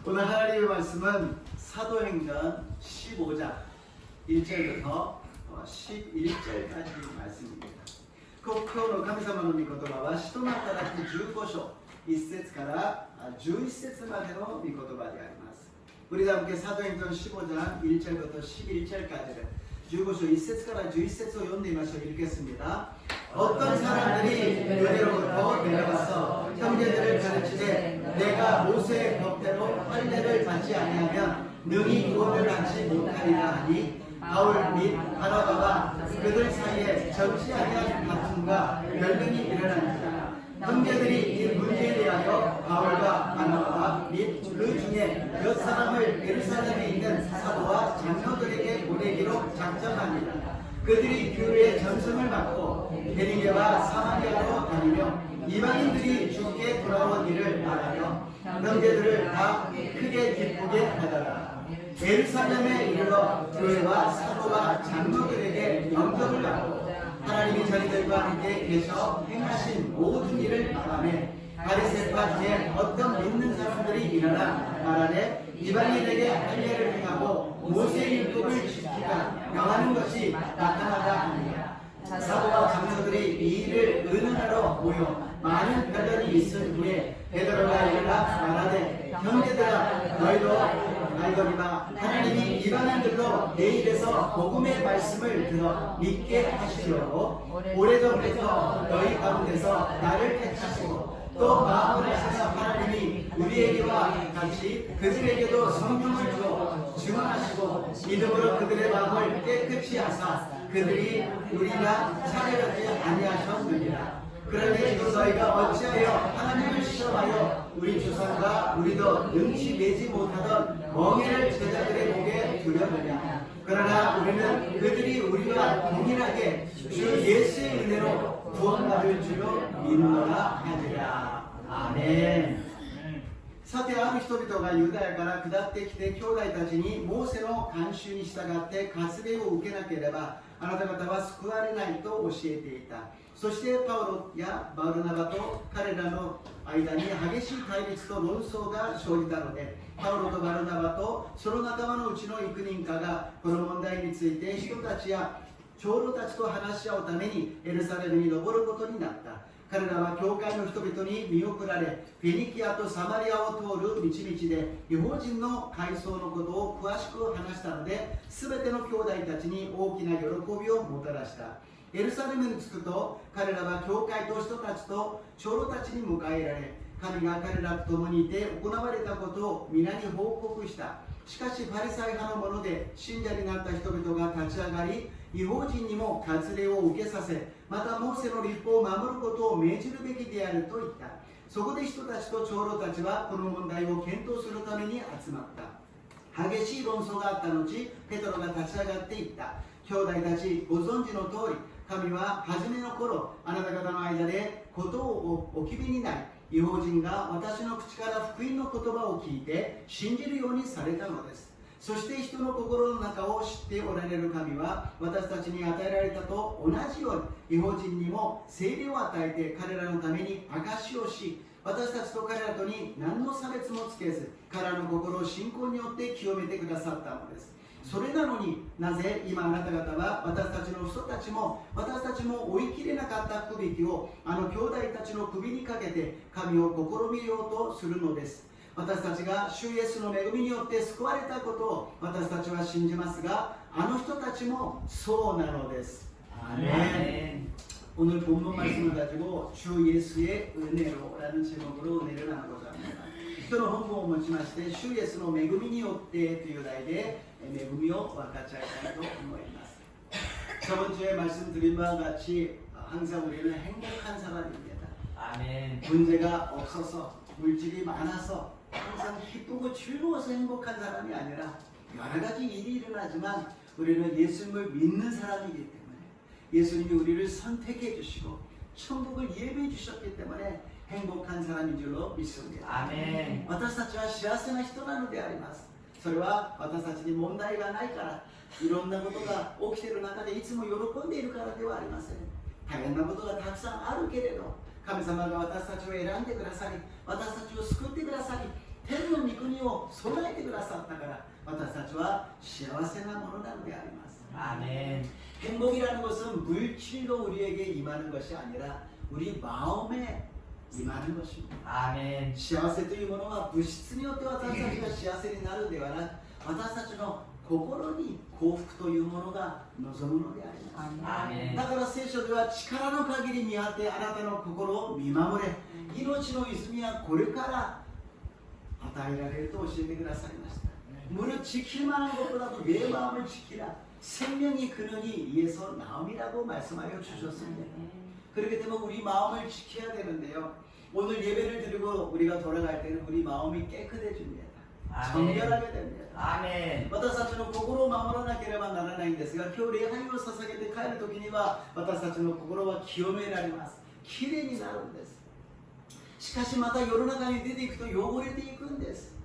오늘 하나님의 말씀은 사도행전 15장 1절부터 11절까지 말씀입니다. 今日の神様の御言葉は使徒の働き15章1節から11節までの御言葉であります。 우리 다 함께 사도행전 15장 1절부터 11절까지를 15章 1節から 11節を読んでみましょう。 읽겠습니다. 어떤 사람들이 유대로부터 내려가서 형제들을 가르치되 내가 모세의 법대로 할례를 받지 아니하면 능히 구원을 받지 못하리라 하니 바울 및 바나바가 그들 사이에 적지 아니한 다툼과 변론이 일어나니라. 형제들이 이 문제에 대하여 바울과 바나바 및 그 중에 몇 사람을 예루살렘에 있는 사도와 장로들에게 보내기로 작정합니다. 그들이 교회의 전승을 맡고 베니게와 사마리아로 다니며 이방인들이 주께 돌아온 일을 말하며 형제들을 다 크게 기쁘게 하더라. 예루살렘에 이르러 교회와 사도와 장로들에게 영접을 받고 하나님이 저희들과 함께 계셔 행하신 모든 일을 말하며 바리새파 중에 어떤 믿는 사람들이 일어나 말하되 이방인에게 할례를 행하고 모세의 율법을 지키라 명하는 것이 나타나다 하니라. 사도와 장로들이 이 일을 의논하러 모여 많은 변론이 있은 후에 베드로가 일어나 말하되 형제들아 너희도 알거니와 하나님이 이방인들로 내 입에서 복음의 말씀을 들어 믿게 하시려고 오래전부터 너희 가운데서 나를 택하시고 또 마음을 하셔서 하나님이 우리에게와 같이 그들에게도 성령을 주어 증언하시고 믿음으로 그들의 마음을 깨끗이 하사 그들이 우리가 차례받지 아니하셨느니라. 그러니 지금 너희가 어찌하여 하나님을 시험하여 우리 조상과 우리도 능치 매지 못하던 멍에를 제자들의 목에 두려느냐. 그러나 우리는 그들이 우리와 동일하게 주 예수의 은혜로 구원받을 줄로 믿노라 하니라. 아멘. さてある人々がユダヤから下ってきて兄弟たちにモーセの慣習に従って割礼を受けなければあなた方は救われないと教えていた。そしてパウロやバルナバと彼らの間に激しい対立と論争が生じたのでパウロとバルナバとその仲間のうちの幾人かがこの問題について人たちや長老たちと話し合うためにエルサレムに登ることになった。彼らは教会の人々に見送られフェニキアとサマリアを通る道々で違法人の階層のことを詳しく話したので全ての兄弟たちに大きな喜びをもたらした。エルサレムに着くと彼らは教会と人たちと長老たちに迎えられ神が彼らと共にいて行われたことを皆に報告した。しかしパリサイ派の者で信者になった人々が立ち上がり違法人にも割礼を受けさせまたモーセの律法を守ることを命じるべきであると言った。そこで人たちと長老たちはこの問題を検討するために集まった。激しい論争があった後ペトロが立ち上がって言った。兄弟たちご存知の通り神は初めの頃あなた方の間でことをお決めになり違法人が私の口から福音の言葉を聞いて信じるようにされたのです。そして人の心の中を知っておられる神は私たちに与えられたと同じように違法人にも聖霊を与えて彼らのために証しをし私たちと彼らとに何の差別もつけず彼らの心を信仰によって清めてくださったのです。それなのになぜ今あなた方は私たちの人たちも私たちも追い切れなかった区引きをあの兄弟たちの首にかけて神を試みようとするのです。私たちが主イエスの恵みによって救われたことを私たちは信じますがあの人たちもそうなのです。아멘. 오늘 본문 말씀을 가지고 주 예수의 은혜로라는 제목으로 은혜를 나누고자 합니다. 人の本文を持ちまして主イエスの恵みによってという題で恵みを分かち合いたいと思います。 저번 주에 말씀드린 바와 같이 항상 우리는 행복한 사람입니다. 아멘. 문제가 없어서 물질이 많아서 항상 기쁘고 즐거워서 행복한 사람이 아니라 여러 가지 일이 일어나지만 우리는 예수님을 믿는 사람이기 때문에 예수님이 우리를 선택해 주시고 천국을 예배해 주셨기 때문에 행복한 사람인 줄로 믿습니다. 아멘. 私たちは幸せな人なのであります。それは私たちに問題がないからいろんなことが起きている中でいつも喜んでいるからではありません。大変なことがたくさんあるけれど神様が私たちを選んでくださり私たちを救ってくださり天の御国を備えてくださったから私たちは幸せなものなのであります。 아멘. 행복이라는 것은 물질로 우리에게 임하는 것이 아니라 우리 마음에 임하는 것입니다. 아멘. 幸せというものは物質によって私たちが幸せになるのではなく私たちの心に幸福というものが望むのであります。 아멘. だから聖書では力の限り見張ってあなたの心を見守れ命の泉はこれから与えられると教えてくださいました。 무릇 지킬 만한 것보다도 내 마음을 지키라 생명이 근원이 이에서 나옴이라고 말씀하여 주셨습니다. 그렇기 때문에 우리 마음을 지켜야 되는데요. 오늘 예배를 드리고 우리가 돌아갈 때는 우리 마음이 깨끗해집니다. 정결하게 됩니다. 아멘. 私たちの心を守らなければならないんですが今日礼拝を捧げて帰る時には私たちの心は清められます。きれいになるんです。しかしまた世の中に出ていくと汚れていくんです。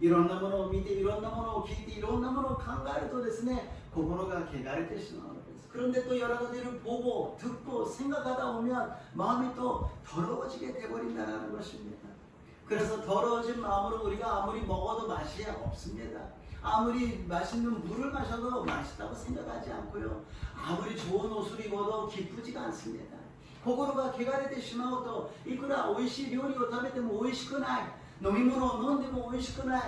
いろんなものを見ていろんなものを聞いていろんなものを考えるとですね心が汚れてしまうのです。 그런데 또 여러 가지를 보고 듣고 생각하다 보면 마음이 또 더러워지게 되어버린다는 것입니다. 그래서 더러워진 마음으로 우리가 아무리 먹어도 맛이 없습니다. 아무리 맛있는 물을 마셔도 맛있다고 생각하지 않고요. 아무리 좋은 옷을 입어도 기쁘지가 않습니다. 心が汚れてしまうといくら美味しい料理を食べても美味しくない、飲み物を飲んでも美味しくない、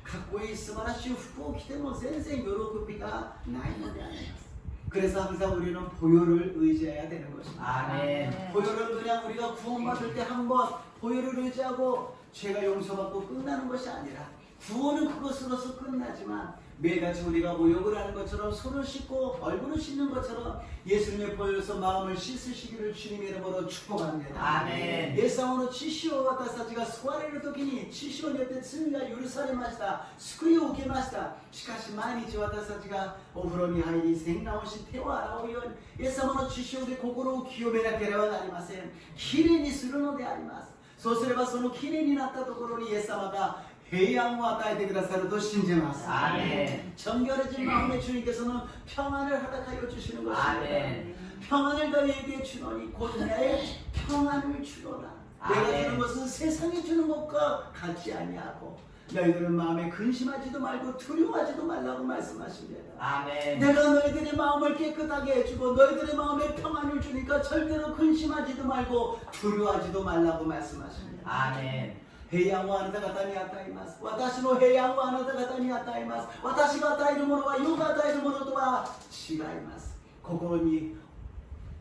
かっこいい素晴らしい服を着ても全然喜びがないのであります。 그래서 항상 우리는 보혈을 의지해야 되는 것입니다. 아멘. 보혈은 그냥 우리가 구원받을 때 한번 보혈을 의지하고 죄가 용서받고 끝나는 것이 아니라 구원은 그것으로서 끝나지만 매일같이 우리가 모욕을 하는 것처럼 손을 씻고 얼굴을 씻는 것처럼 예수님의 보혈에서 마음을 씻으시기를 주님의 이름으로 축복합니다. 아멘. イエス様の血潮を私たちが救われる時に血潮によって罪が許されました。救いを受けました。しかし毎日私たちがお風呂に入り洗顔し手を洗うようにイエス様の血潮で心を清めなければなりません。きれいにするのであります。そうすればそのきれいになったところにイエス様が平安を与えてくださると信じます。 아멘. 정결해진 마음의 주님께서는 평안을 허락하여 주시는 것입니다. 아멘. 평안을 너희에게 주노니 곧 내 평안을 주노라. 내가 아멘. 주는 것은 세상이 주는 것과 같지 아니하고 너희들은 마음에 근심하지도 말고 두려워하지도 말라고 말씀하십니다. 아멘. 내가 너희들의 마음을 깨끗하게 해주고 너희들의 마음에 평안을 주니까 절대로 근심하지도 말고 두려워하지도 말라고 말씀하십니다. 아멘. 平安をあなた方に与えます。私の平安をあなた方に与えます。私が与えるものは世が与えるものとは違います。心に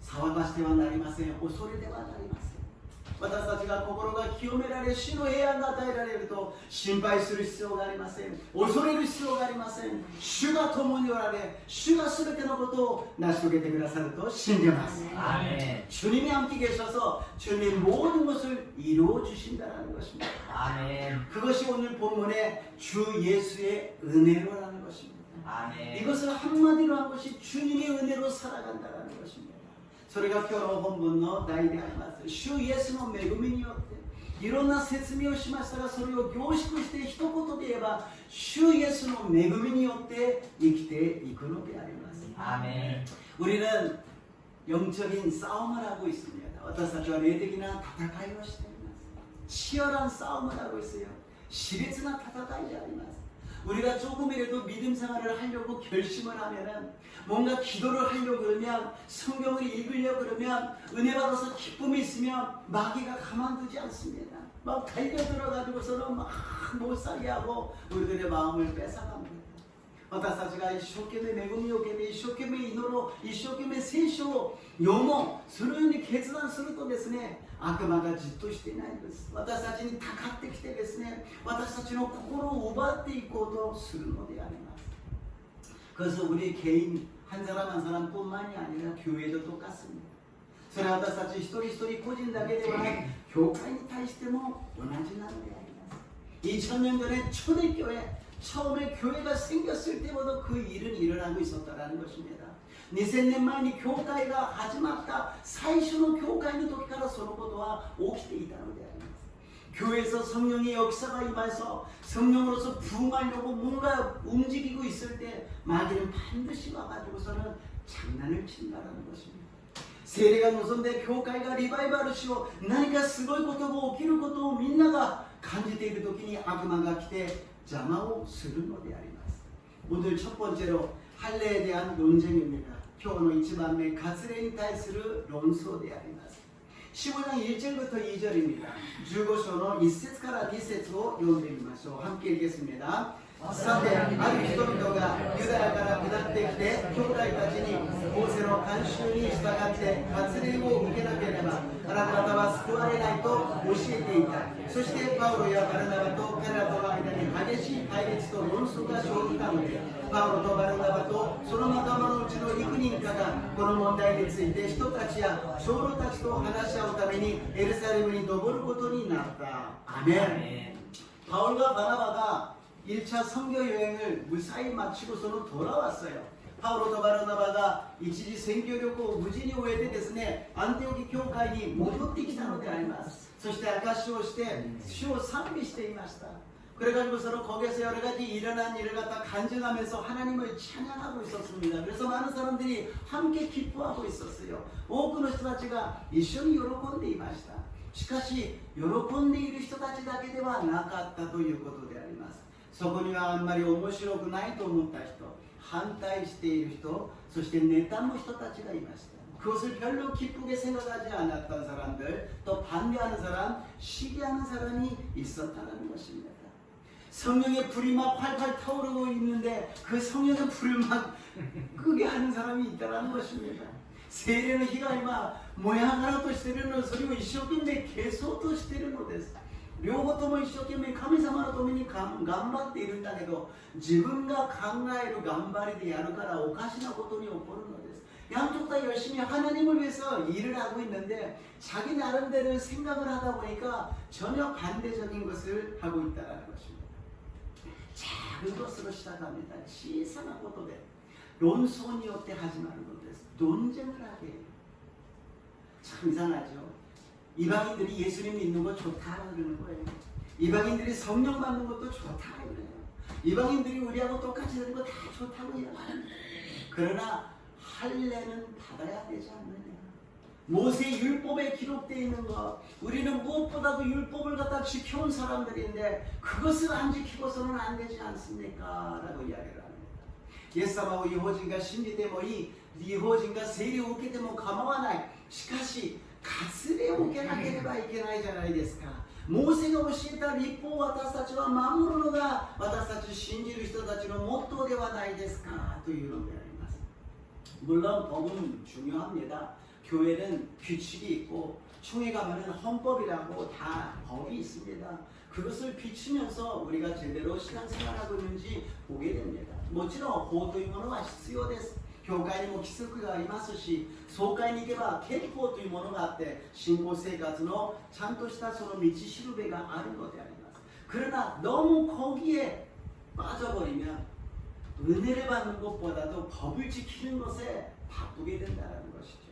騒がしてはなりません。恐れてはなりません。私たちが心が清められ、主の平安が与えられると心配する必要がありません。恐れる必要がありません。主が共におられ、主が全てのことを成し遂げてくださると信じます。 아멘. 주님이 함께 계셔서 주님이 모든 것을 이루어 주신다는 것입니다. 아멘. 그것이 오늘 본문의 주 예수의 은혜로라는 것입니다. 아멘. 이것을 한마디로 한 것이 주님의 은혜로 살아간다는 것입니다. それが今日の本文の題であります。主イエスの恵みによっていろんな説明をしましたがそれを凝縮して一言で言えば主イエスの恵みによって生きていくのであります。 아멘. 우리는 영적인 싸움을 하고 있습니다. 私たちは霊的な戦いをしています。 치열한 싸움을 하고 있어요.熾烈な戦いであります。 우리가 조금이라도 믿음 생활을 하려고 결심을 하면은 뭔가 기도를 하려고 그러면 성경을 읽으려고 그러면 은혜 받아서 기쁨이 있으면 마귀가 가만두지 않습니다. 막 달려들어가지고서는 막 못살게 하고 우리들의 마음을 뺏어갑니다. 私たちが一生懸命恵みを受けて一生懸命祈ろう一生懸命聖書を読もうそのように決断するとですね悪魔がじっとしていないんです。私たちにたかってきてですね私たちの心を奪っていこうとするのであります。 그래서 우리 개인 한 사람 한 사람뿐만이 아니라 교회도 똑같습니다. それは私たち一人一人個人だけではなく教会に対しても同じなのであります。 2000년 전에 초대교회 처음에 교회가 생겼을 때부터 그 일은 일어나고 있었다는 것입니다. 2000年前に教会が始まった最初の教会の時からそのことは起きていたのであります。 교회에서 성령의 역사가 임해서 성령으로서 부흥하려고 뭔가 움직이고 있을 때 마귀는 반드시 와가지고서는 장난을 친다는 것입니다. 聖霊が望んで教会がリバイバルしよう何かすごいことが起きることをみんなが考感じている時に悪魔が来て邪魔をするのであります。오늘 첫 번째로 할례에 대한 논쟁입니다. 今日の1番目、割礼に対する論争であります。15장 1절부터 2절입니다. 15장の1節から2節を読んでみましょう。함께 읽겠습니다. さて、ある人々がユダヤから下ってきて、兄弟たちにモーセの慣習に従って割礼を受けなければあなた方は救われないと教えていた。そしてパウロやバルナバと彼らとの間に激しい対立と論争が生じたので、パウロとバルナバとその仲間のうちの幾人かがこの問題について人たちや長老たちと話し合うためにエルサレムに登ることになった。アメン。바울과 바나바가 1차 선교 여행을 무사히 마치고서는 돌아왔어요. 파우로도 바르나바가 이치지 선교력고 무진이 후에ですね 안티오키 교회に戻ってきたのであります。そして証しをして主を賛美していました。 그래가지고서는 거기에서 여러 가지 일어난 일을 갖다 간증하면서 하나님을 찬양하고 있었습니다. 그래서 많은 사람들이 함께 기뻐하고 있었어요. 多くの人たちが一緒に喜んでいました。しかし喜んでいる人たちだけではなかったということであります。 そこにはあんまり面白くないと思った人、反対している人、そして妬む人たちがいました。 그것을 별로 기쁘게 생각하지 않았던 사람들, 또 반대하는 사람, 시기하는 사람이 있었다는 것입니다. 성령의 불이 막 활활 타오르고 있는데 그 성령의 불을 막 끄게 하는 사람이 있다는 것입니다. 세례의火が今燃え上がろうとしているのをそれを一生懸命消そうとしているのです。 両方とも一生懸命神様のために頑張っているんだけど自分が考える頑張りでやるからおかしなことに起こるのです。 양쪽 다 열심히 하나님을 위해서 일을 하고 있는데 자기 나름대로 생각을 하다 보니까 전혀 반대적인 것을 하고 있다는 것입니다. 작은 것으로 시작합니다. 시상한 것도 돼. 논소니 어때 하지 말는 것です. 논쟁을 하게 해요. 참 이상하죠. 이방인들이 예수님 믿는 거 좋다 그러는 거예요. 이방인들이 성령 받는 것도 좋다 그래요. 이방인들이 우리하고 똑같이 되는 거 다 좋다고 얘기하는. 그러나 할례는 받아야 되지 않느냐. 모세 율법에 기록되어 있는 것, 우리는 무엇보다도 율법을 갖다 지켜온 사람들인데 그것을 안 지키고서는 안 되지 않습니까? 라고 이야기를 합니다. イエス様を違法人が信じてもいい、違法人が洗礼を受けても構わない。しかし割礼を受けなければいけないじゃないですか。モーセが教えた立法を私たちは守るのが私たち信じる人たちのモットーではないですかというのであります。 물론 법은 중요합니다. 교회는 규칙이 있고 총회 가면은 헌법이라고 다 법이 있습니다. 그것을 비추면서 우리가 제대로 신앙생활하고 있는지 보게 됩니다. もちろん法というものは必要です。 教会にも規則がありますし、総会に行けば憲法というものがあって信仰生活のちゃんとしたその道しるべがあるのであります。 그러나 너무 거기에 빠져버리면 은혜를 받는 것보다도 법을 지키는 것에 바쁘게 된다는 것이죠.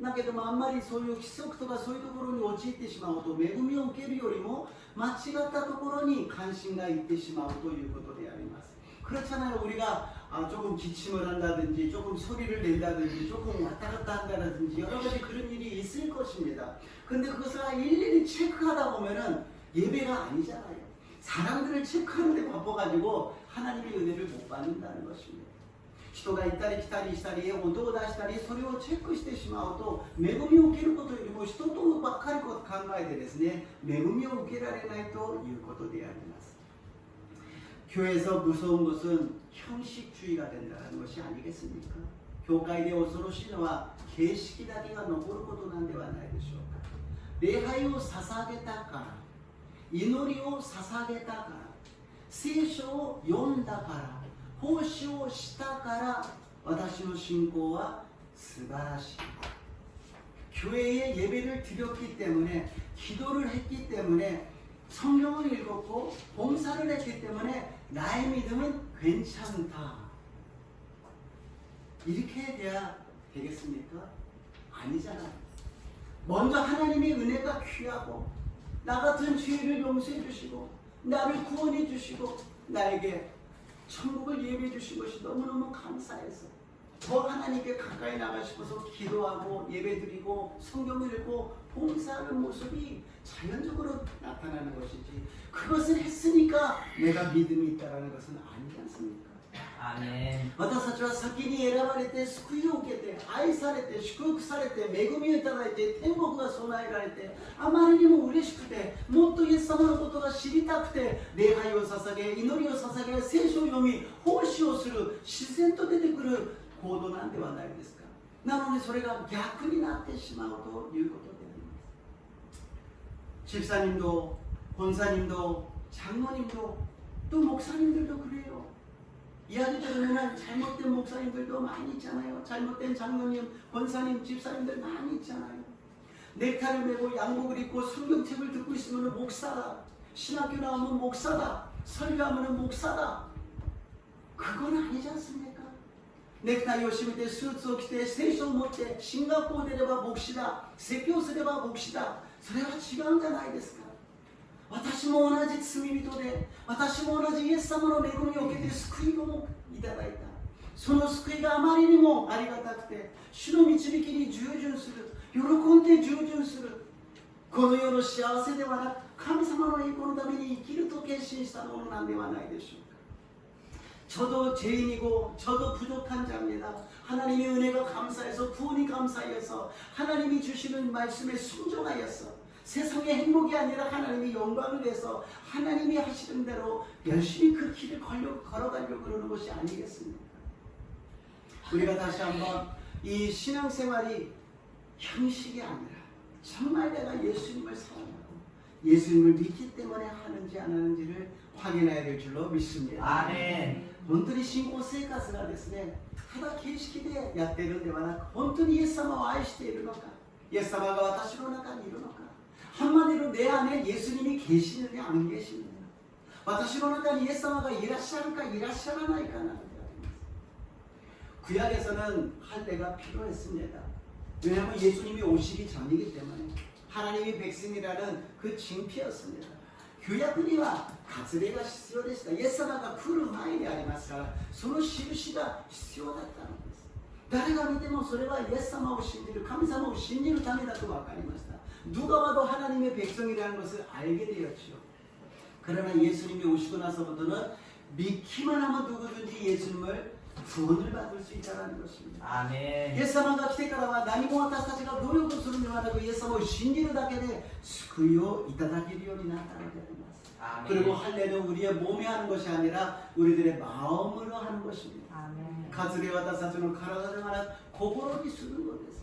だけどもあんまりそういう規則とかそういうところに陥ってしまうと恵みを受けるよりも間違ったところに関心がいってしまうということであります。 그렇잖아요. 우리가 조금 기침을 한다든지 조금 소리를 낸다든지 조금 왔다 갔다 한다든지 여러 가지 그런 일이 있을 것입니다. 근데 그것을 일일이 체크하다 보면은 예배가 아니잖아요. 사람들을 체크하는 데 바빠가지고 하나님의 은혜를 못 받는다는 것입니다. 人が行ったり来たりしたり音を出したりそれをチェックしてしまうと恵みを受けることよりも人とばっかり考えてですね恵みを受けられないということであります。 교회에서 무서운 것은 형식주의가 된다는 것이 아니겠습니까? 教会で恐ろしいのは形式だけが残ることなんではないでしょうか。礼拝を捧げたから祈りを捧げたから聖書を読んだから奉仕をしたから私の信仰は素晴らしい。 교회에 예배를 드렸기 때문에 기도를 했기 때문에 성경을 읽었고 봉사를 했기 때문에 나의 믿음은 괜찮다. 이렇게 돼야 되겠습니까? 아니잖아요. 먼저 하나님의 은혜가 귀하고 나 같은 죄를 용서해 주시고 나를 구원해 주시고 나에게 천국을 예비해 주신 것이 너무너무 감사해서 더 하나님께 가까이 나가 싶어서 기도하고 예배드리고 성경을 읽고 봉사하는 모습이 자연적으로 나타나는 것이지 그것을 했으니까 내가 믿음이 있다는 것은 아니지 않습니까? アーメン。私たちは先に選ばれて救いを受けて愛されて祝福されて恵みをいただいて天国が備えられてあまりにも嬉しくてもっとイエス様のことが知りたくて礼拝を捧げ祈りを捧げ聖書を読み奉仕をする自然と出てくる行動なんではないですか。なのにそれが逆になってしまうということであります。 집사님도 권사님도 장로님도 또 목사님들도 그래요. 이야기 들으면 잘못된 목사님들도 많이 있잖아요. 잘못된 장로님, 권사님, 집사님들 많이 있잖아요. 넥타이를 메고 양복을 입고 성경책을 듣고 있으면 목사다. 신학교 나오면 목사다. 설교하면 목사다. 그건 아니지 않습니까? 넥타이を締めてスーツを着て聖書を持って進学校出れば牧師だ。説教すれば牧師だ。それは違うんじゃないですか。私も同じ罪人で私も同じイエス様の恵みを受けて救いをいただいた。その救いがあまりにもありがたくて主の導きに従順する喜んで従順するこの世の幸せではなく神様の栄光のために生きると決心したものなんではないでしょうか。 저도 죄인이고 저도 부족한 자입니다. 하나님의 은혜가 감사해서 구원이 감사해서 하나님이 주시는 말씀에 순종하여서 세상의 행복이 아니라 하나님의 영광을 위해서 하나님이 하시는 대로 열심히 그 길을 걸어가려고 그러는 것이 아니겠습니까? 우리가 다시 한번 이 신앙생활이 형식이 아니라 정말 내가 예수님을 사랑하고 예수님을 믿기 때문에 하는지 안 하는지를 확인해야 될 줄로 믿습니다. アーメン。本当に信仰生活がですね、ただ形式でやっているんではなく、本当にイエス様を愛しているのか、イエス様が私の中にいるのか、 한마디로 내 안에 예수님이 계시느냐 안 계시느냐, 私の中に 예수님이 일하시는가 일하시나이까. 구약에서는 할례가 필요했습니다. 왜냐하면 예수님이 오시기 전이기 때문에 하나님이 백성이라는 그 징표였습니다. 규약은は割礼が必要でした。イエス様が来る前にありますからその印が必要だったのです。誰が見てもそれはイエス様を信じる神様を信じるためだと分かりました。 누가 봐도 하나님의 백성이라는 것을 알게 되었죠. 그러나 예수님이 오시고 나서부터는 믿기만 하면 누구든지 예수님을 구원을 받을 수 있다는 것입니다. アーメン。 예수님이 来てからは何も私たちが努力するのではなくイエス様を信じるだけで救いをいただけるようになったのであります。 아멘. 그리고 할례는 우리의 몸에 하는 것이 아니라 우리들의 마음으로 하는 것입니다. 아멘. 割礼は私たちの体ではなく心にするのです。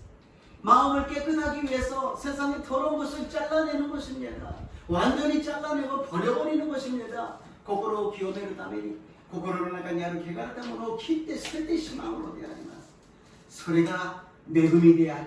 마음을 깨끗하기 위해서 세상의 더러운 것을 잘라내는 것입니다. 완전히 잘라내고 버려버리는 것입니다. 心を清めるために心の中にある汚れたものを切って捨ててしまうのであります。それが恵みであり、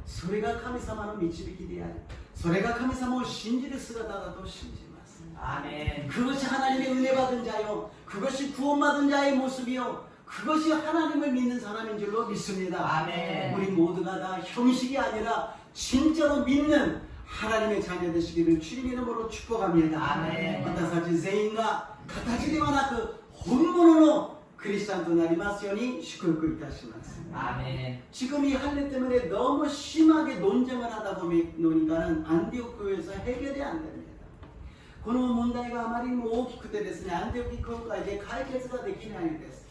それが神様の導きであり、それが神様を信じる姿だと信じます。 아멘. 그것이 하나님의 은혜 받은 자요, 그것이 구원받은 자의 모습이요, 그것이 하나님을 믿는 사람인 줄로 믿습니다. 아멘. 우리 모두가 다 형식이 아니라 진짜로 믿는 하나님의 자녀 되시기를 주님 이름으로 축복합니다. 아멘. 私たち全員が形ではなく本物のクリスチャンとなりますように祝福いたします。 아멘. 지금 이 할례 때문에 너무 심하게 논쟁을 하다 보니까는 안디옥 교회에서 해결이 안 됩니다. この問題があまりにも大きくてですね、アンティオキ教会で解決ができないんです。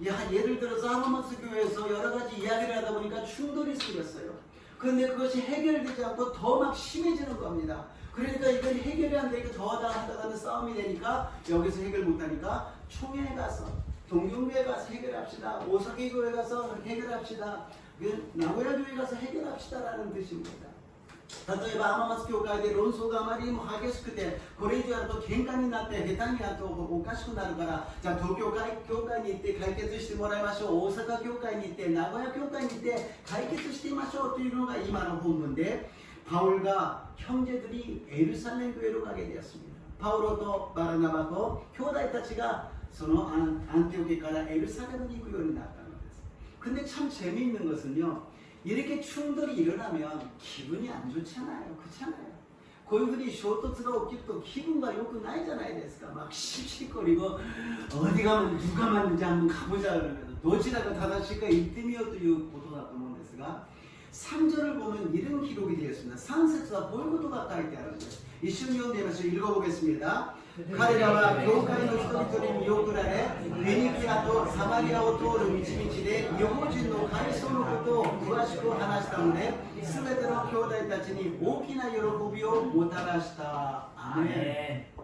예를 들어서 하마마스 교회에서 여러 가지 이야기를 하다 보니까 충돌이 생겼어요. 그런데 그것이 해결되지 않고 더 막 심해지는 겁니다. 그러니까 이건 해결이 안 되니까 더 하다가는 싸움이 되니까 여기서 해결 못하니까 총회에 가서 동경교회 가서 해결합시다. 오사기 교회 가서 해결합시다. 나고야 교회 가서 해결합시다라는 뜻입니다. 例えば浜松教会で論争があまりにも激しくてこれ以上やると喧嘩になって下手にやるとおかしくなるからじゃあ東京教会に行って解決してもらいましょう大阪教会に行って名古屋教会に行って解決してみましょうというのが今の本文で 바울과 형제들이 예루살렘 교회로 가게 되었습니다. 바울도 바르나바도 兄弟たちがその 안티오키から 예루살렘을行くようになったのです. 근데 참 재미있는 것은요. 이렇게 충돌이 일어나면 기분이 안 좋잖아요. 그렇잖아요. 고인들이 쇼토츠가 없기 또 기분가 좋고 나이잖아요. 됐을까? 막 씩씩거리고 어디 가면 누가 맞는지 한번 가보자 그러면서 도치다가 다다시가 이때미어도 이 보도가 또 뭔ですが 3절을 보면 이런 기록이 되었습니다. 산세스와 볼고도가 가있다는 거예요. 이 신경 되면서 읽어보겠습니다. 彼らは教会の人々に見送られ、ベニキアとサマリアを通る道々で、違法人の回想のことを詳しく話したので、すべての兄弟たちに大きな喜びをもたらした。アーメン。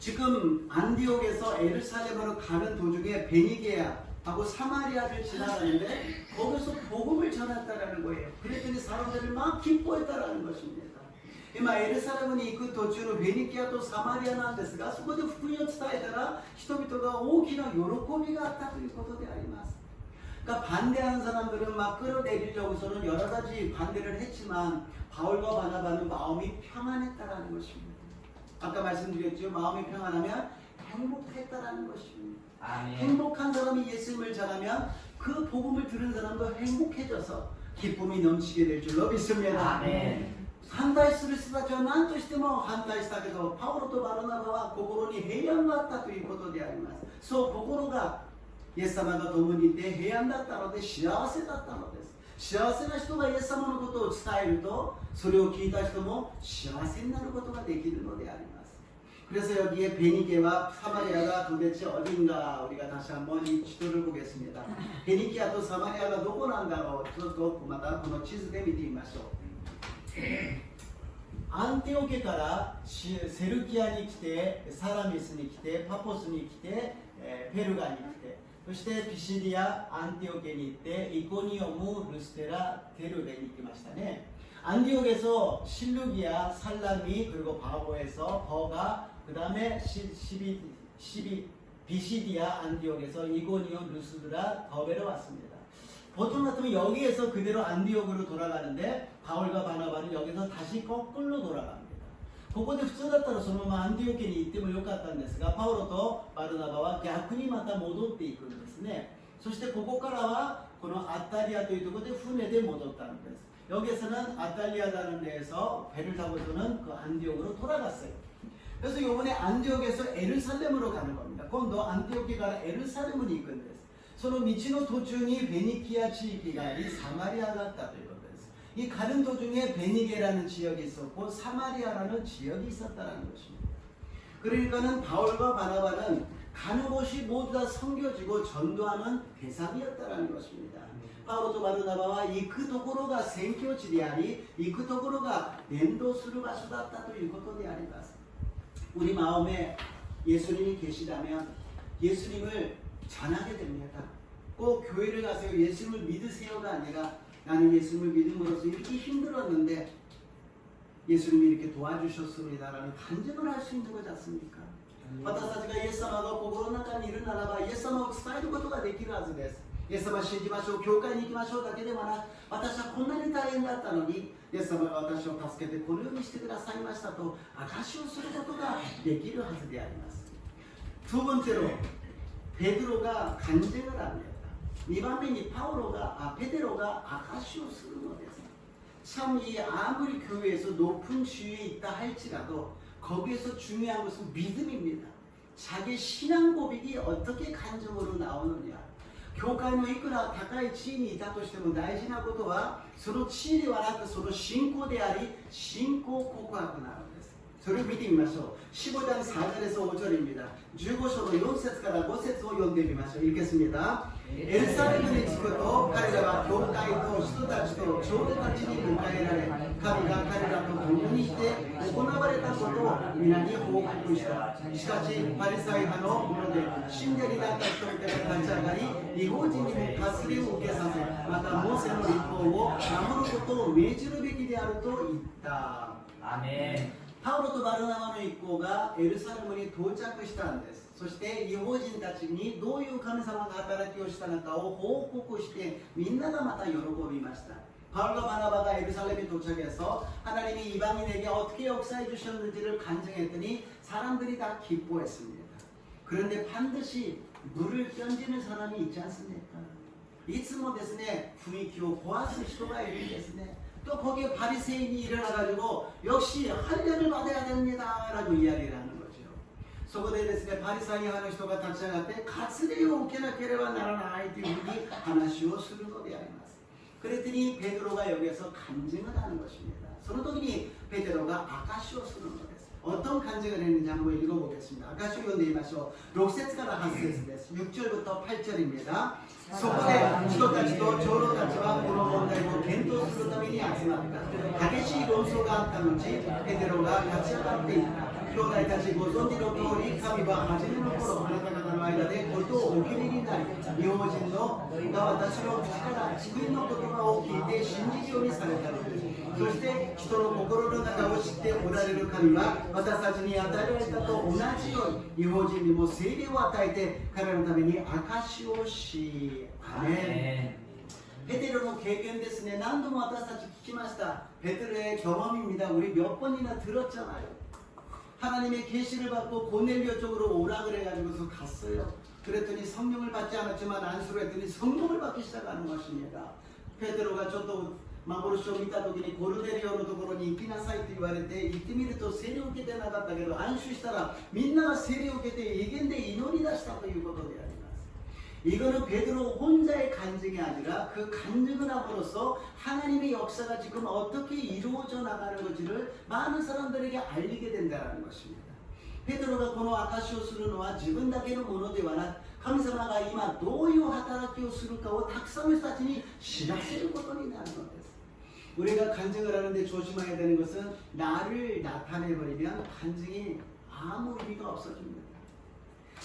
지금 안디옥에서 에루살렘으로 가는 도중에 베니게아하고 사마리아를 지나가는데 거기서 복음을 전했다라는 거예요. 그랬더니 사람들이 막 기뻐했다라는 것입니다. 今エルサレムに行く途中のベニケアとサマリアなんですが、そこで福音を伝えたら人々が大きな喜びがあったということであります。 그러니까 반대하는 사람들은 막 끌어내리려고서는 여러 가지 반대를 했지만 바울과 바나바는 마음이 평안했다라는 것입니다. 아까 말씀드렸죠. 마음이 평안하면 행복했다라는 것입니다. 아멘. 행복한 사람이 예수님을 전하면 그 복음을 들은 사람도 행복해져서 기쁨이 넘치게 될 줄로 믿습니다. 아멘. 反対する人たちは何としても反対したけど、パウロとバルナバは心に平安があったということであります。そう心がイエス様が共にいて平安だったので幸せだったのです。幸せな人がイエス様のことを伝えると、それを聞いた人も幸せになることができるのであります。 그래서 여기에 베니게와 사마리아가 도대체 어딘가 우리가 다시 한번 이 지도를 보겠습니다. 베니게와 사마리아가 どこなんだろうとまたこの地図で見てみましょう。 アンティオケからセルキアに来て、サラミスに来て、パポスに来て、ペルガに来て、そしてピシディア、アンティオケに行って、イコニオム、ルステラ、テルベに行きましたね。 안디옥에서 실루기아, 살라미, 그리고 바보에서 버가, 그 다음에 비시디아, 안디옥에서 이고니온, 루스드라, 더베로 왔습니다. 보통 같으면 여기에서 그대로 안디옥으로 돌아가는데 바울과 바나바는 여기서 다시 거꾸로 돌아갑니다. ここで普通だったらそのままアンティオケに行ってもよかったんですが、パウロとバルナバは逆にまた戻っていくんですね。そしてここからはこのアタリアというところで船で戻ったんです。 여기에서는 아탈리아라는 데에서 배를 타고서는 그 안디옥으로 돌아갔어요. 그래서 이번에 안디옥에서 에르살렘으로 가는 겁니다. 今度 안디옥에 가라 에르살렘을 이끈 데서 その道の途中にベニキア地域がありサマリアがあったということです。 이 가는 도중에 베니게라는 지역이 있었고 사마리아라는 지역이 있었다는 것입니다. 그러니까는 바울과 바나바는 가는 곳이 모두 다 섬겨지고 전도하는 대상이었다는 것입니다. パウロとバルナバは行くところが宣教地であり、行くところが伝道する場所だったということであります。 우리 마음에 예수님이 계시다면 예수님을 전하게 됩니다. 꼭 교회를 가세요. 예수님을 믿으세요가 아니라 나는 예수님을 믿음으로써 이렇게 힘들었는데 예수님이 이렇게 도와주셨습니다라는 간증을 할 수 있는 거지 않습니까? 私たちがイエス様が心の中にいるならばイエス様を伝えることができるはずです。 イエス様を信じましょう、教会に行きましょうだけではなく、私はこんなに大変だったのに、イエス様が私を助けてこのようにしてくださいましたと証しをすることができるはずであります。 두 번째로 베드로가 간증을 합니다. 2番目に베드로가証をするのです。 참 이 아무리 교회에서 높은 지위에 있다 할지라도 거기에서 중요한 것은 믿음입니다. 자기 신앙 고백이 어떻게 간증으로 나오느냐. 教会のいくら高い地位にいたとしても大事なことはその地位ではなくその信仰であり信仰告白なのです。それを見てみましょう。15장 4절에서 5절입니다. 15장 4절から 5절を読んでみましょう。읽겠습니다. 에르사렘에 지고도彼らは教会と人たちと長老たちに迎えられ、神が彼らと共にして行われたことを皆に報告した。しかしパリサイ派の者で信者になった人々が立ち上がり、違法人にも割礼を受けさせ、またモーセの律法を守ることを命じるべきであると言った。アーメン。 パウロとバルナバの一行がエルサレムに到着したんです。そして違法人たちにどういう神様が働きをしたのかを報告してみんながまた喜びました。 바울과 바나바가 예루살렘에 도착해서 하나님이 이방인에게 어떻게 역사해 주셨는지를 간증했더니 사람들이 다 기뻐했습니다. 그런데 반드시 물을 던지는 사람이 있지 않습니까? いつもですね、雰囲気を壊す人がいるんですね。 또 거기에 바리새인이 일어나가지고 역시 할례를 받아야 됩니다라고 이야기를 하는 거죠. そこでですね、パリサイ派の人が立ち上がって割礼を受けなければならないというふうに話をするのであります。 그랬더니 베드로가 여기서 간증을 하는 것입니다. その時にペテロが証しをするのです。 어떤 간증을 했는지 한번 읽어보겠습니다. 아까시読んでみましょう。6節から8節です。 6절부터 8절입니다. そこで人たちと長老たちはこの問題を検討するために集まった。激しい論争があった後、ペテロが立ち上がっていった。兄弟たちご存知の通り、神は初めの頃あなた方の間でことをお決めになり、日本人のが私の口から救いの言葉を聞いて信じるようにされたのです。そして人の心の中を知っておられる神は私たちに与えられたと同じように日本人にも聖霊を与えて彼らのために証しをし、アメン。ペテロの経験ですね。何度も私たち聞きました。베드로의 경험입니다. 우리 몇 번이나 들었잖아요. 하나님의 계시를 받고 고넬료 쪽으로 오라 그래가지고서 갔어요. 그랬더니 성령을 받지 않았지만 안수를 했더니 성령을 받기 시작하는 것입니다. 베드로가 저도 幻を見た時にコルネリオのところに行きなさいと言われて行ってみると聖霊を受けてなかったけど安心したらみんなが聖霊を受けて威厳で祈り出したということであります。 이거는 베드로 혼자의 간증이 아니라 그 간증을 함으로써 하나님의 역사가 지금 어떻게 이루어져 나가는 건지를 많은 사람들에게 알리게 된다는 것입니다. 베드로가 この証しをするのは自分だけのものではなく神様が今どういう働きをするかをたくさんの人たちに知らせることになるのです。 우리가 간증을 하는데 조심해야 되는 것은 나를 나타내버리면 간증이 아무 의미가 없어집니다.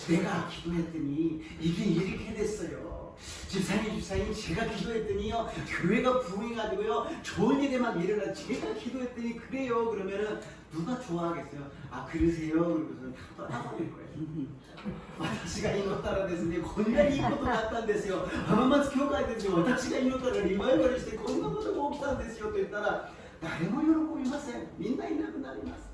내가 기도했더니 이게 이렇게 됐어요. 집사님 제가 기도했더니요 교회가 부흥해가지고요 좋은 일이 막 일어나. 제가 기도했더니 그래요. 그러면은 누가 좋아하겠어요? 아 그러세요? 그러고서 다 떠나버릴 거예요. 私が祈ったらですねこんなにいいことがあったんですよ。浜松教会ですよ。私が祈ったらリバイバルしてこんなことが起きたんですよと言ったら誰も喜びません。みんないなくなります。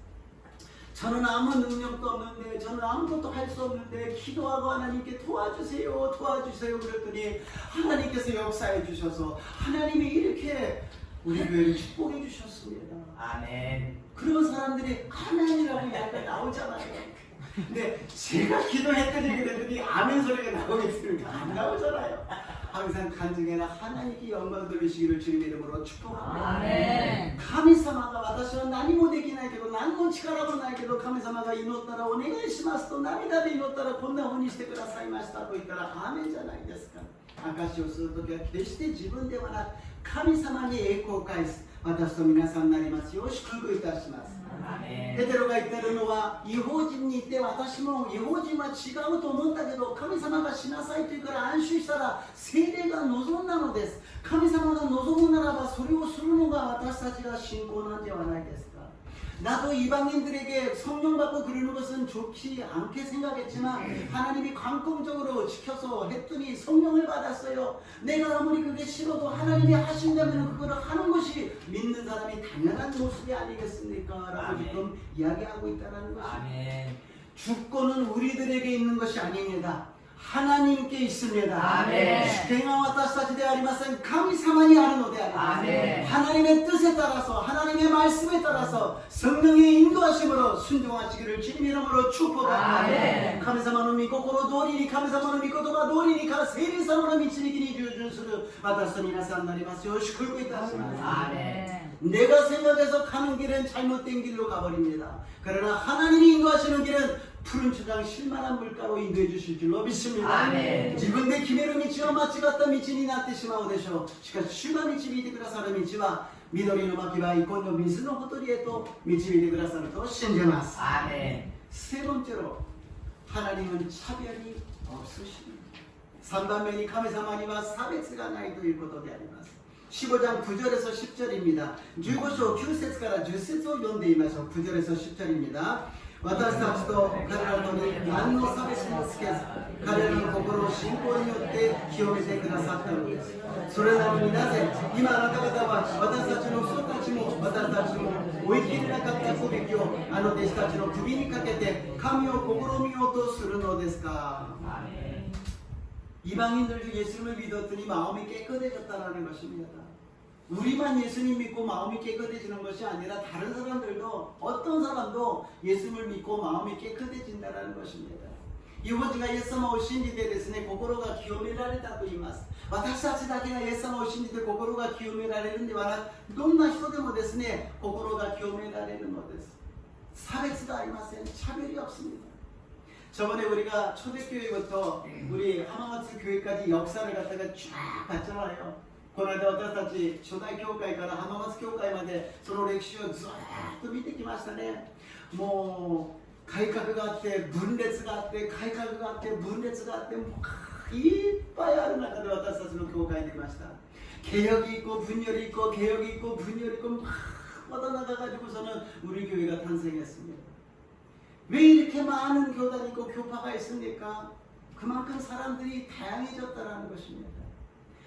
저는 아무 능력도 없는데 저는 아무것도 할 수 없는데 기도하고 하나님께 도와주세요 도와주세요 그랬더니 하나님께서 역사해 주셔서 하나님이 이렇게 우리 교회를 축복해 주셨습니다. 아멘. 그런 사람들이 하나님이라고 이야기가 나오잖아요. 근데 제가 기도했더니 그랬더니 아멘 소리가 나오겠습니까? 안 나오잖아요. 항상 간증에는 하나님께 영광 돌리시기를 주님의 이름으로 축복합니다. 아멘. 神様が私は何もできないけど何の力もないけど神様が祈ったらお願いしますと涙で祈ったらこんな風にしてくださいましたと言ったらアーメンじゃないですか。証しをするときは決して自分ではなく神様に栄光を返す私と皆さんになりますよう祝福いたします。 ペテロが言ってるのは違法人にいて私も違法人は違うと思ったけど神様がしなさいと言うから安心したら聖霊が望んだのです。神様が望むならばそれをするのが私たちが信仰なんではないですか。 나도 이방인들에게 성령 받고 그러는 것은 좋지 않게 생각했지만 하나님이 관건적으로 지켜서 했더니 성령을 받았어요. 내가 아무리 그게 싫어도 하나님이 하신다면 그걸 하는 것이 믿는 사람이 당연한 모습이 아니겠습니까? 라고 지금 이야기하고 있다는 것입니다. 주권은 우리들에게 있는 것이 아닙니다. 하나님께 있습니다. 아멘. 주권은 私たちではありません。神様にあるのであります。 아멘. 하나님의 뜻에 따라서 하나님의 말씀에 따라서 성령의 인도하심으로 순종하시기를 주님 이름으로 축복합니다. 아멘. 神様の御心通りに神様の御言葉通りに聖霊様の導きに従順する私と皆さんになりますよう祝福いたします。 아멘. 내가 생각해서 가는 길은 잘못된 길로 가버립니다. 그러나 하나님이 인도하시는 길은 푸른 초장 실만한 물가로 인도해 주실 줄로 믿습니다. 아멘. 自分で決める道は間違った道になってしまうでしょう。しかし主が導いてくださる道は緑の牧は憩いの水のほとりへと導いてくださると信じます。 아멘. 세 번째로 하나님은 차별이 없으십니다. 3番目に神様には差別がないということであります。 15장 9절에서 10절입니다. 15章 9節から 10節を読んでみましょう。 9절에서 10절입니다. 私たちと彼らとに何の差別もつけず彼らの心を信仰によって清めてくださったのです。それなのになぜ今あなた方は私たちの人たちも私たちも追い切れなかった攻撃をあの弟子たちの首にかけて神を試みようとするのですか。 아멘. 이방인들도 예수님을 믿었더니 마음이 깨끗해졌다는 것입니다. 우리만 예수님 믿고 마음이 깨끗해지는 것이 아니라 다른 사람들도 어떤 사람도 예수님을 믿고 마음이 깨끗해진다는 것입니다. 日本人がイエス様を信じてですね、心が清められたと言います。私たちだけがイエス様を信じて心が清められるんではなく、どんな人でもですね、心が清められるのです。差別がありません。차별이 없습니다. 저번에 우리가 초대교회부터 우리 하마마츠 교회까지 역사를 갖다가 쫙 봤잖아요. 그날에 私たち初代教会から浜松教会までその歴史をずっと見てきましたね。もう改革があって分裂があって改革があって分裂があってもういっぱいある中で私たちの教会にいました。 개혁이 있고 분열이 있고 개혁이 있고 분열이 있고 막 뻗어나가가지고서는 우리 교회가 탄생했습니다. 왜 이렇게 많은 교단이 있고 교파가 있습니까? 그만큼 사람들이 다양해졌다는 것입니다.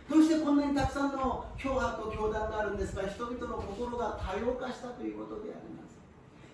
どうしてこんなにたくさんの教派と教団があるんですか? 人々の心が多様化したということであります.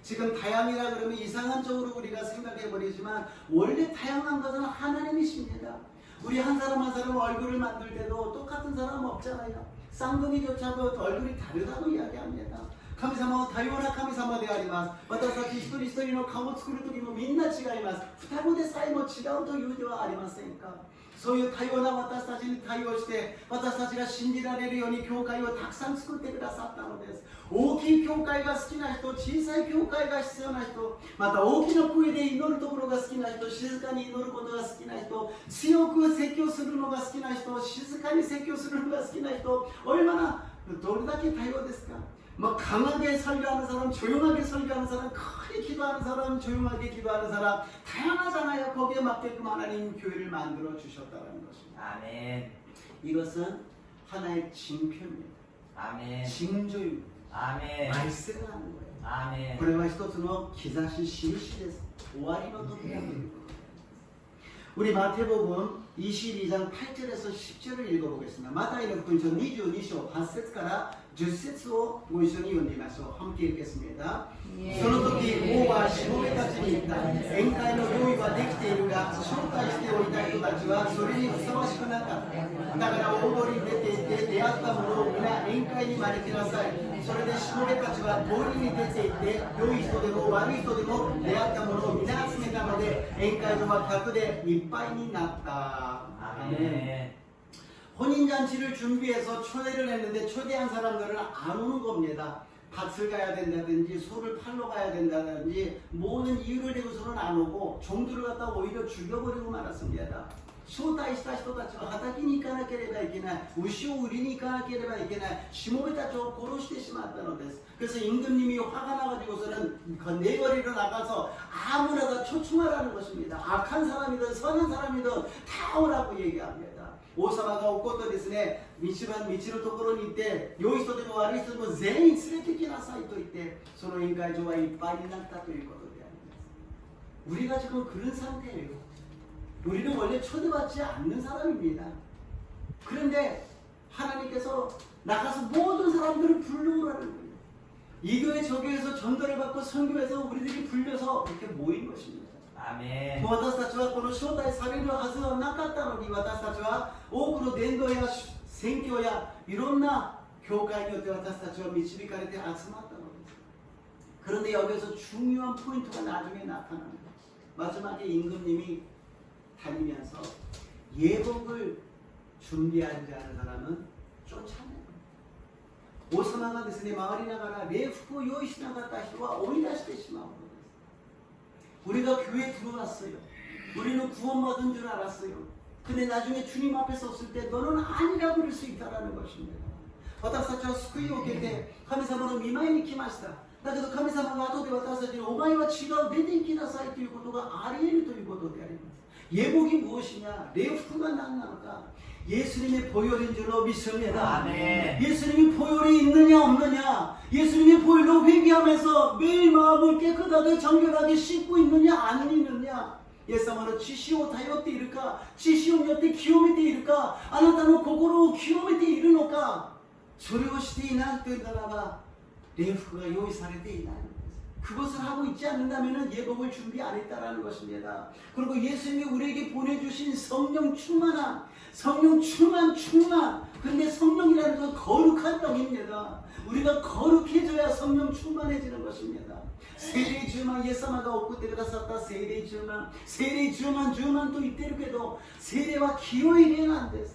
지금 다양이라 그러면 이상한 쪽으로 우리가 생각해버리지만 원래 다양한 것은 하나님이십니다. 우리 한 사람 한 사람 얼굴을 만들 때도 똑같은 사람 없잖아요. 쌍둥이조차도 얼굴이 다르다고 이야기합니다. 神様は多様な神様であります。私たち一人一人の顔を作る時もみんな違います。双子でさえも違うというではありませんか。そういう多様な私たちに対応して私たちが信じられるように教会をたくさん作ってくださったのです。大きい教会が好きな人、小さい教会が必要な人、また大きな声で祈るところが好きな人、静かに祈ることが好きな人、強く説教するのが好きな人、静かに説教するのが好きな人、얼마나どれだけ多様ですか。 뭐 강하게 설교하는 사람, 조용하게 설교하는 사람, 크게 기도하는 사람, 조용하게 기도하는 사람 다양하잖아요. 거기에 맞게끔 하나님 교회를 만들어 주셨다는 것입니다. 아멘. 이것은 하나의 징표입니다. 아멘. 징조입니다. 아멘. 말씀을 하는 거예요. 아멘. これは一つの兆し、印です。終わりの時だということです。 우리 마태복음 22장 8절에서 10절을 읽어보겠습니다. 마태복음 22장 8節から 10節をご一緒に読んでみましょう。함께 읽겠습니다. その時王はしもべたちに言った。宴会の用意はできているが招待しておいた人たちはそれにふさわしくなかった。だから大通りに出て行って出会った者を皆宴会に招きなさい。それでしもべたちは通りに出て行って良い人でも悪い人でも出会った者を皆集めたので宴会場は客でいっぱいになった。 아멘. 혼인잔치를 준비해서 초대를 했는데 초대한 사람들은 안 오는 겁니다. 밭을 가야 된다든지 소를 팔러 가야 된다든지 모든 이유를 대고서는 안 오고 종들을 갖다 오히려 죽여버리고 말았습니다. 招待した人たちは畑に行かなければいけない、牛を売りに行かなければいけない、しもべたちを殺してしまったのです。 그래서 임금님이 화가 나가지고서는 내거리로 나가서 아무나 다 초청하라는 것입니다. 악한 사람이든 선한 사람이든 다 오라고 얘기합니다. 王様が怒ってですね、道のところに行って、良い人でも悪い人でも全員連れてきなさいと言って、その宴会場はいっぱいになったということであります。 우리가 지금 그런 상태예요. 우리는 원래 초대받지 않는 사람입니다. 그런데 하나님께서 나가서 모든 사람들을 불러오라는 거예요. 이 교회 저 교회에서 전도를 받고 선교해서 우리들이 불려서 이렇게 모인 것입니다. 아멘. 私たちはこの招待されるはずはなかったのに私たちは多くの伝道や宣教やいろんな教会によって私たちは導かれて集まったのです。 그런데 여기서 중요한 포인트가 나중에 나타납니다. 마지막에 임금님이 다니면서 예복을 준비하지 않은 사람은 쫓아내요. 王様がですね、周りながら礼服を用意しなかった人は追い出してしまうのです。 우리가 교회에 들어왔어요. 우리는 구원받은 줄 알았어요. 근데 나중에 주님 앞에 섰을 때 너는 아니라고 그럴 수 있다는 것입니다. 私たちは救いを受けて神様の御前に来ました。だけど神様が後で私たちにお前は違う、出て行きなさいということがあり得るということであります。 예복이 무엇이냐? 레프가 난나가 예수님의 보혈인 줄로 믿습니다. 아멘. 예수님이 보혈이 있느냐 없느냐, 예수님의 보혈로 회개하면서 매일 마음을 깨끗하게 정결하게 씻고 있느냐 안 있느냐, イエス様の血潮を頼っているか、血潮によって清めているか、あなたの心を清めているのか、それをしていないというならば礼服が用意されていないのです。 그것을 하고 있지 않는다면 예복을 준비 안 했다라는 것입니다. 그리고 예수님이 우리에게 보내주신 성령 충만함, 성령 충만. 근데 성령이라는 건 거룩한 영입니다. 우리가 거룩해져야 성령 충만해지는 것입니다. 세례 주만 예사마가 없고 때가 샀다. 세례 주만 또 이때로게도 세례와 기호의 례는 안 됐어.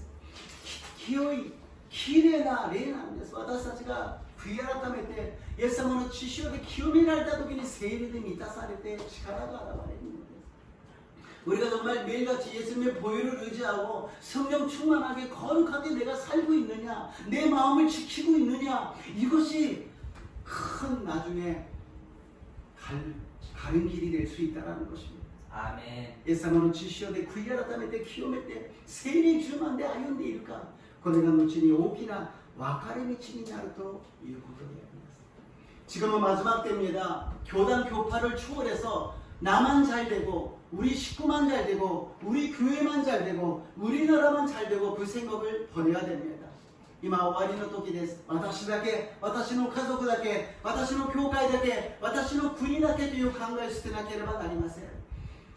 기호의 기레나 례는 안 됐어. 私たちが悔い改めてイエス様の血潮で清められた時に聖霊で満たされて力が現れるのです。 우리가 정말 매일같이 예수님의 보혈을 의지하고 성령 충만하게 거룩하게 내가 살고 있느냐, 내 마음을 지키고 있느냐, 이것이 큰 나중에 가는 길이 될 수 있다는 것입니다. 아멘. イエス様の血潮で悔い改めて清めて聖霊充満で歩んでいるか、これが後に大きな分かれ道になるということであります。 지금은 마지막 때입니다. 교단 교파를 초월해서 나만 잘 되고 우리 식구만 잘 되고 우리 교회만 잘 되고 우리나라만 잘 되고 그 생각을 버려야 됩니다. 今終わりの時です。私だけ、私の家族だけ、私の教会だけ、私の国だけという考えを捨てなければなりません。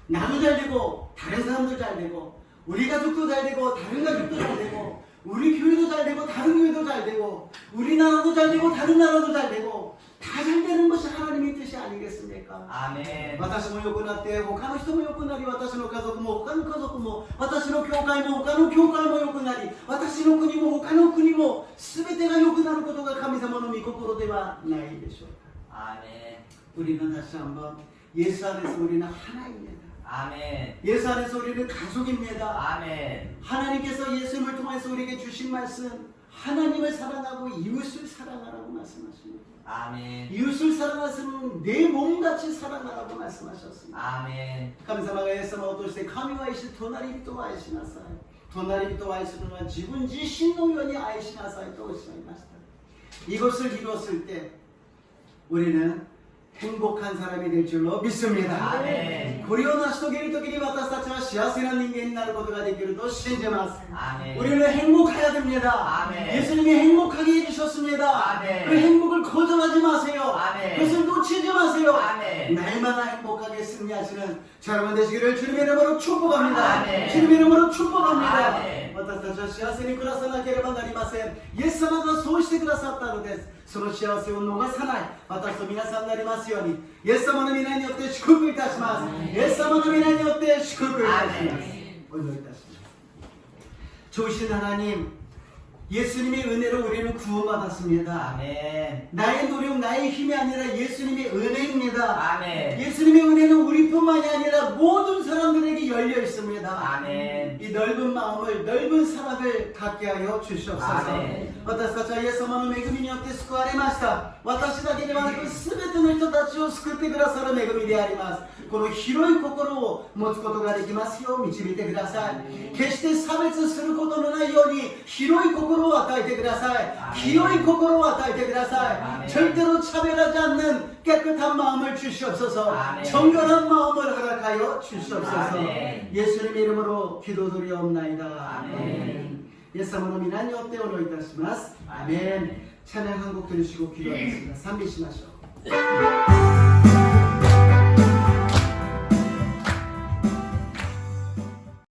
나도 잘 되고 다른 사람도 잘 되고 우리 가족도 잘 되고 다른 가족도 잘 되고 우리 교회도 잘 되고 다른 교회도 잘 되고 우리나라도 잘 되고 다른 나라도 잘 되고 다 잘 되는 것이 하나님의 뜻이 아니겠습니까? 아멘. 私も良くなって他の人も良くなり私の家族も他の家族も私の教会も他の教会も良くなり私の国も他の国も全てが良くなることが神様の御心ではないでしょうか? 아멘. 우리는 다시 한번 예수 안에서 우리는 하나입니다. 아멘. 예수 안에서 우리는 가족입니다. 아멘. 하나님께서 예수님을 통해서 우리에게 주신 말씀 하나님을 사랑하고 이웃을 사랑하라고 말씀하십니다. 아멘. 이웃을 사랑하시면 내 몸같이 사랑하라고 말씀하셨습니다. 아멘. 神様がイエス様を通して神を愛し隣人を愛しなさい。隣人を愛するのは自分自身のように愛しなさいとおっしゃいました。 이것을 이뤘을 때 우리는 행복한 사람이 될 줄로 믿습니다. 아멘. これを成し遂げるときに私たちは幸せな人間になることができると信じます。 아멘. 우리는 행복해야 됩니다. 아멘. 예수님이 행복하게 해주셨습니다. 아멘. 그 행복을 거절하지 마세요. 아멘. 그것을 놓치지 마세요. 아멘. 날마다 행복하게 승리하시는 저 여러분 되시기를 주님의 이름으로 축복합니다. 아멘. 주님의 이름으로 축복합니다. 아멘. 私たちは幸せに暮らさなければなりません。イエス様がそうしてくださったのです。その幸せを逃さない私と皆さんになりますようにイエス様の皆によって祝福いたします。イエス様の皆によって祝福いたします。お祈りいたします。 좋으신 하나님, 예수님의 은혜로 우리는 구원받았습니다. 아멘. 나의 노력, 나의 힘이 아니라 예수님의 은혜입니다. 아멘. 예수님의 은혜는 우리뿐만이 아니라 모든 사람들에게 열려 있습니다. 아멘. 이 넓은 마음을, 넓은 사랑을 갖게 하여 주시옵소서. 아멘. 私たちはイエス様の恵みによって救われました。私だけではなく全ての人たちを救ってくださる恵みであります。この広い心を持つことができますよう導いてください。決して差別することのないように広い心を与えてください。広い心を与えてください。 절대로 차별하지 않는 깨끗한 마음을 주시옵소서. 정결한 마음을 허락하여 주시옵소서. 예수님의 이름으로 기도드리옵나이다. 아멘. 예수様の皆によってお祈りいたします。アメン。찬양 한 곡 들으시고 기도하겠습니다. 賛美しましょう。